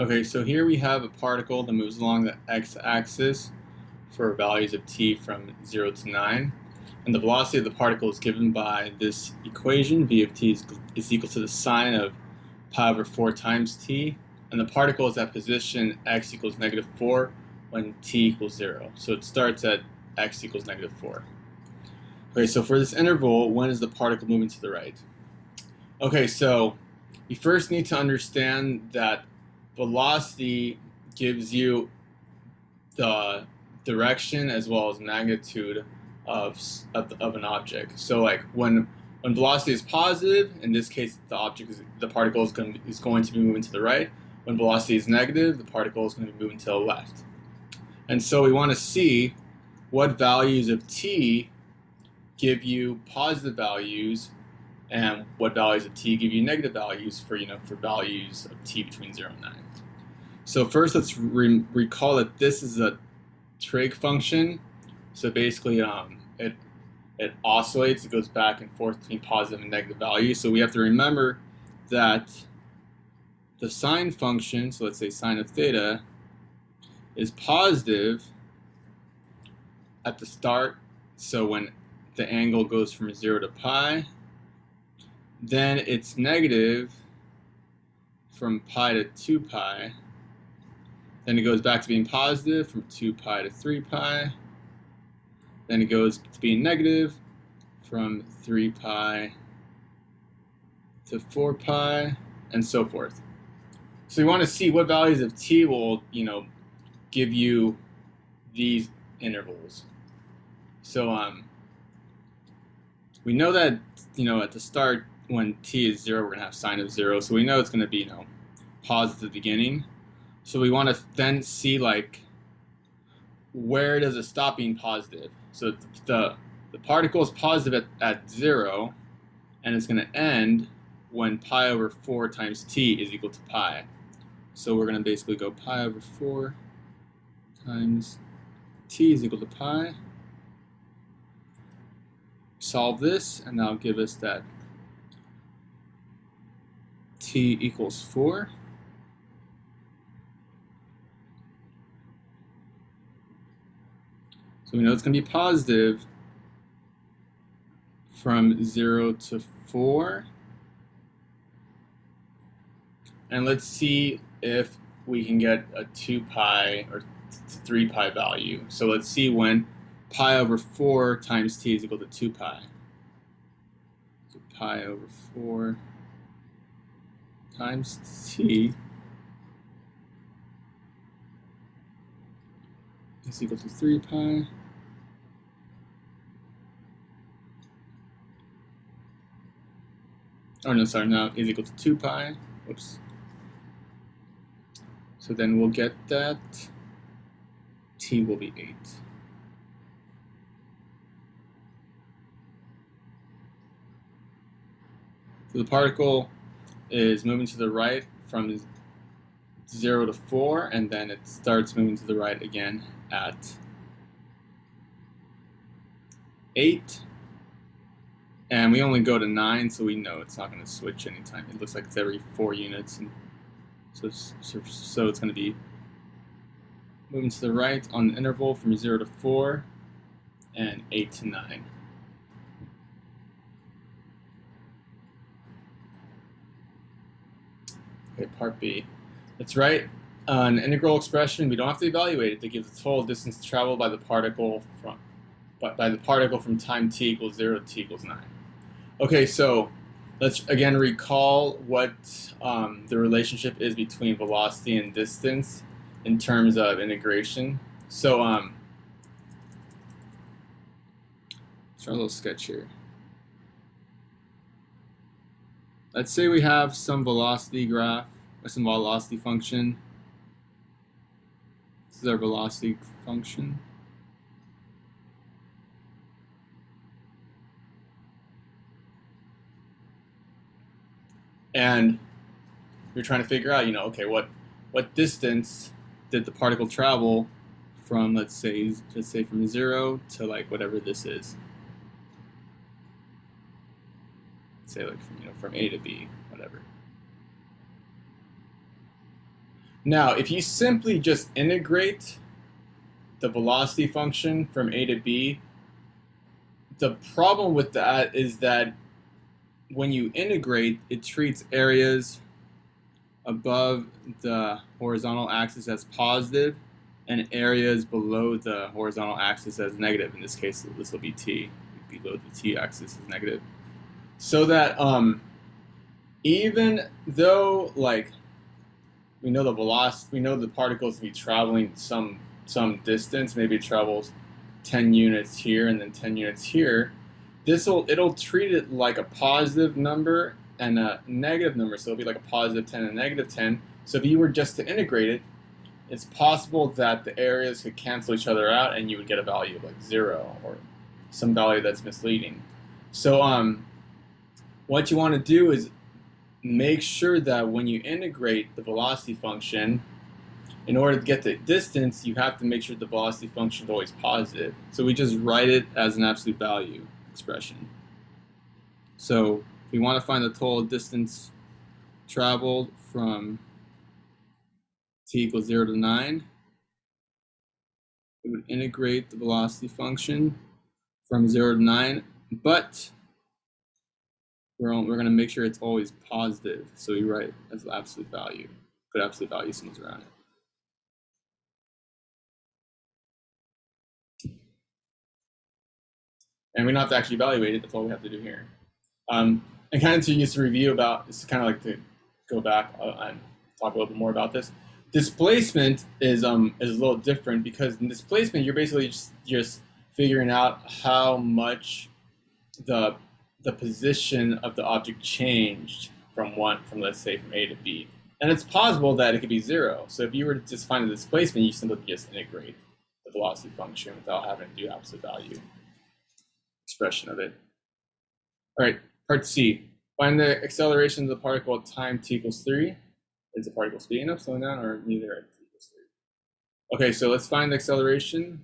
Okay, so here we have a particle that moves along the x-axis for values of t from 0 to 9. And the velocity of the particle is given by this equation. V of t is equal to the sine of pi over 4 times t. And the particle is at position x equals -4 when t equals 0. So it starts at x equals -4. Okay, so for this interval, when is the particle moving to the right? Okay, so you first need to understand that velocity gives you the direction as well as magnitude of an object. So like when velocity is positive, in this case the particle is going to be moving to the right. When velocity is negative, the particle is going to be moving to the left. And so we want to see what values of t give you positive values and what values of t give you negative values for values of t between 0 and 9. So first, let's recall that this is a trig function. So basically, it oscillates. It goes back and forth between positive and negative values. So we have to remember that the sine function, so let's say sine of theta, is positive at the start. So when the angle goes from 0 to pi, then it's negative from pi to 2 pi. Then it goes back to being positive from 2 pi to 3 pi. Then it goes to being negative from 3 pi to 4 pi, and so forth. So you want to see what values of t will, give you these intervals. So we know that, at the start when t is 0, we're going to have sine of 0. So we know it's going to be, positive at the beginning. So we want to then see where does it stop being positive. So the particle is positive at 0, and it's going to end when pi over 4 times t is equal to pi. So we're going to basically go pi over 4 times t is equal to pi. Solve this, and that'll give us that t equals 4. So we know it's going to be positive from 0 to 4. And let's see if we can get a 2 pi or 3 pi value. So let's see when pi over 4 times t is equal to 2 pi. So pi over 4 times t is equal to 3 pi. Oh no, sorry, now is equal to 2 pi. Whoops. So then we'll get that t will be 8. So the particle is moving to the right from 0 to 4, and then it starts moving to the right again at 8. And we only go to 9, so we know it's not going to switch anytime. It looks like it's every 4 units. And so it's going to be moving to the right on the interval from 0 to 4 and 8 to 9. Okay, part B. Let's write an integral expression. We don't have to evaluate it. That gives the total distance traveled by the particle from time t equals 0 to t equals 9. Okay, so let's again recall what the relationship is between velocity and distance in terms of integration. So let's try a little sketch here. Let's say we have some velocity graph or some velocity function. This is our velocity function. And we're trying to figure out, okay, what distance did the particle travel from, let's say from 0 to whatever this is. Let's say from A to B, whatever. Now, if you simply just integrate the velocity function from a to b, the problem with that is that when you integrate, it treats areas above the horizontal axis as positive and areas below the horizontal axis as negative. In this case, this will be t. Below the t-axis is negative. So that even though like we know the velocity, we know the particles to be traveling some distance, maybe it travels 10 units here and then 10 units here, it'll treat it like a positive number and a negative number. So it'll be like a positive 10 and a negative 10. So if you were just to integrate it, it's possible that the areas could cancel each other out and you would get a value of like 0 or some value that's misleading. So what you want to do is make sure that when you integrate the velocity function, in order to get the distance, you have to make sure the velocity function is always positive. So we just write it as an absolute value expression. So if we want to find the total distance traveled from t equals 0 to 9, we would integrate the velocity function from 0 to 9, but we're going to make sure it's always positive. So we write as absolute value, put absolute value symbols around it. And we don't have to actually evaluate it. That's all we have to do here. And kind of to use a review about, it's kind of like to go back and talk a little bit more about this. Displacement is a little different because in displacement, you're basically just figuring out how much the position of the object changed from let's say from A to B. And it's possible that it could be 0. So if you were to just find the displacement, you simply just integrate the velocity function without having to do absolute value expression of it. All right, part C. Find the acceleration of the particle at time t equals 3. Is the particle speeding up, slowing down, or neither at t equals 3? Okay, so let's find the acceleration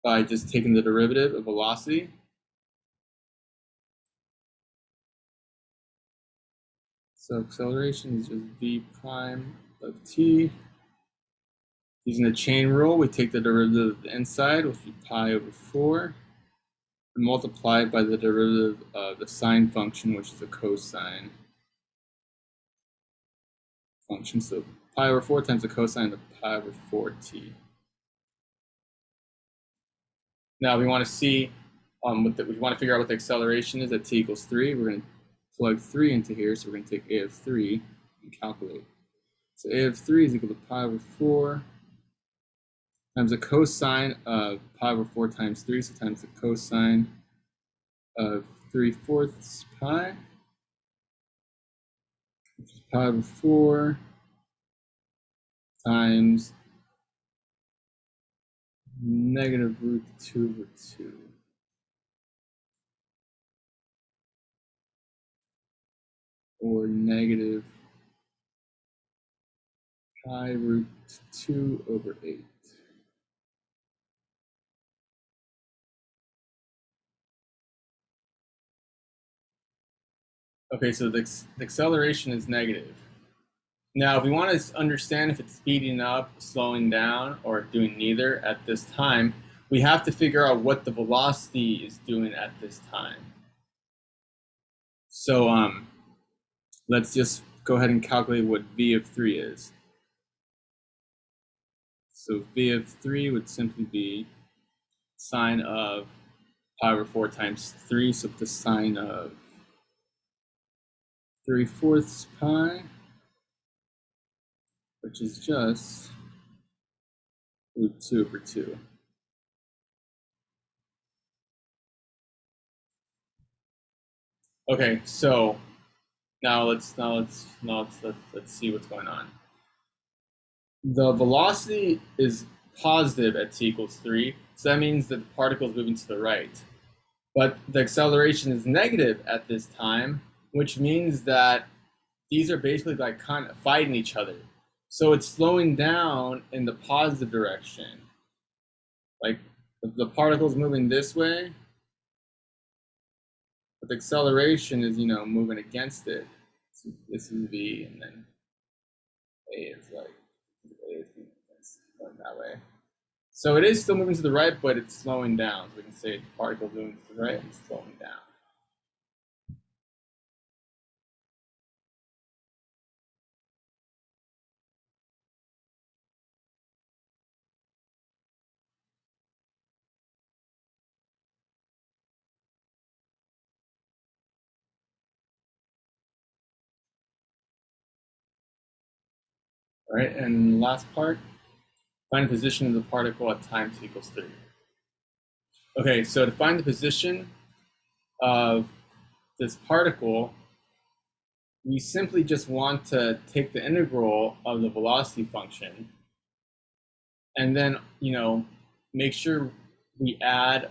by just taking the derivative of velocity. So acceleration is just v prime of t. Using the chain rule, we take the derivative of the inside, which would be pi over 4, and multiply it by the derivative of the sine function, which is a cosine function. So pi over 4 times the cosine of pi over 4t. Now we want to see, we want to figure out what the acceleration is at t equals 3. We're going to plug 3 into here, so we're going to take a of 3 and calculate. So a of 3 is equal to pi over 4 times the cosine of pi over 4 times 3, so times the cosine of 3/4 pi, which is pi over 4 times negative root 2 over 2. Or negative pi root 2 over 8. Okay, so the acceleration is negative. Now, if we want to understand if it's speeding up, slowing down, or doing neither at this time, we have to figure out what the velocity is doing at this time. So let's just go ahead and calculate what v of 3 is. So v of 3 would simply be sine of pi over 4 times 3, so the sine of 3/4 pi, which is just root 2 over 2. Okay, so now let's see what's going on. The velocity is positive at t equals 3, so that means that the particle is moving to the right. But the acceleration is negative at this time, which means that these are basically like kind of fighting each other. So it's slowing down in the positive direction. Like the particle's moving this way, but the acceleration is, moving against it. So this is v, and then a is like It's going that way. So it is still moving to the right, but it's slowing down. So we can say the particle moving to the right and slowing down. All right, and the last part, find the position of the particle at time t equals 3. Okay, so to find the position of this particle, we simply just want to take the integral of the velocity function and then, make sure we add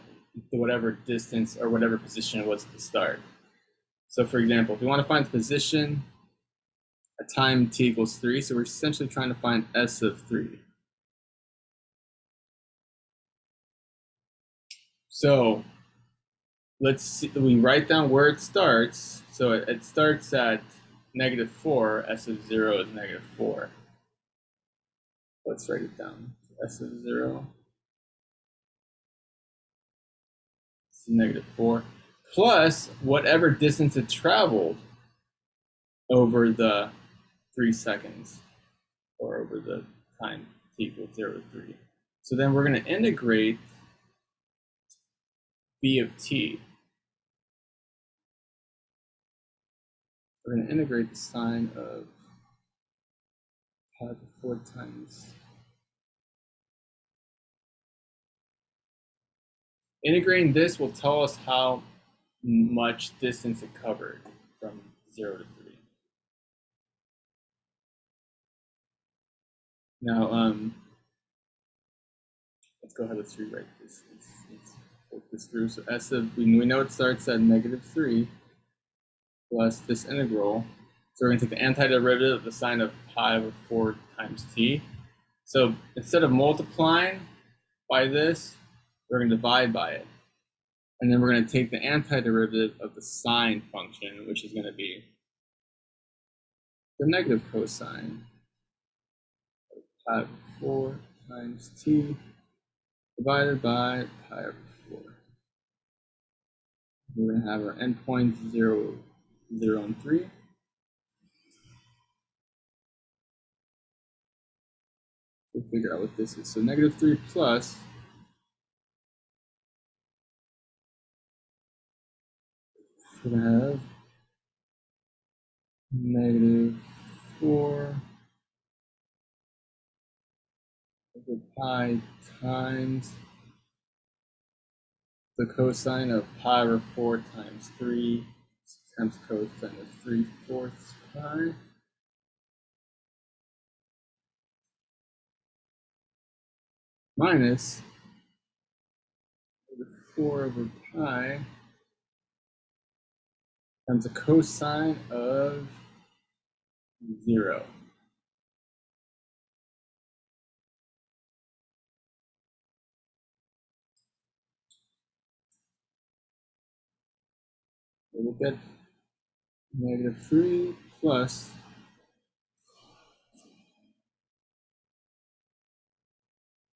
whatever distance or whatever position it was at the start. So for example, if we want to find the position at time t equals 3, so we're essentially trying to find s of 3. So let's see, we write down where it starts. So it starts at -4, s of 0 is -4. Let's write it down. S of 0 is -4 plus whatever distance it traveled over the 3 seconds or over the time t equals 0 to 3. So then we're going to integrate b of t. We're going to integrate the sine of pi to 4 times. Integrating this will tell us how much distance it covered from 0 to 3. Now, let's go ahead, let's rewrite this. Let's work this through. So s of, we know it starts at -3 plus this integral. So we're going to take the antiderivative of the sine of pi over 4 times t. So instead of multiplying by this, we're going to divide by it. And then we're going to take the antiderivative of the sine function, which is going to be the negative cosine of pi over 4 times t divided by pi over 4. We're going to have our endpoints 0, 0, and 3. We'll figure out what this is. So -3 plus we're going to have -4 over pi times the cosine of pi over 4 times 3 times cosine of 3/4 pi minus 4 over pi times the cosine of 0. We'll get -3 plus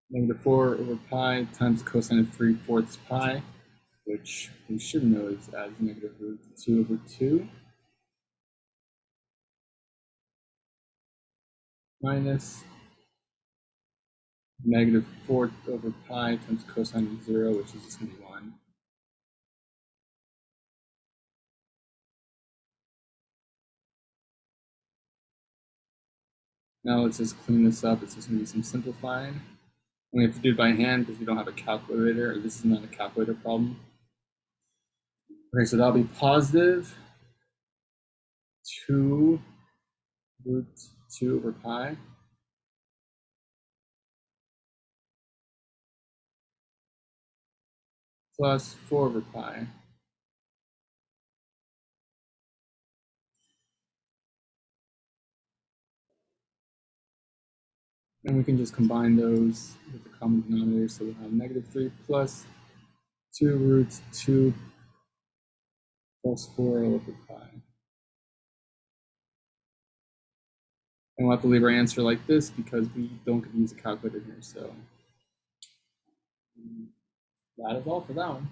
-4 over pi times the cosine of 3/4 pi, which we should know is as -√2 over 2, minus -4 over pi times cosine of 0, which is just going to be 1. Now let's just clean this up. It's just going to be some simplifying. We have to do it by hand because we don't have a calculator, or this is not a calculator problem. Okay, so that'll be positive 2 root 2 over pi plus 4 over pi and we can just combine those with the common denominator, so we'll have -3 plus 2 root 2 plus 4 over pi. And we'll have to leave our answer like this because we don't get to use a calculator here. So that is all for that one.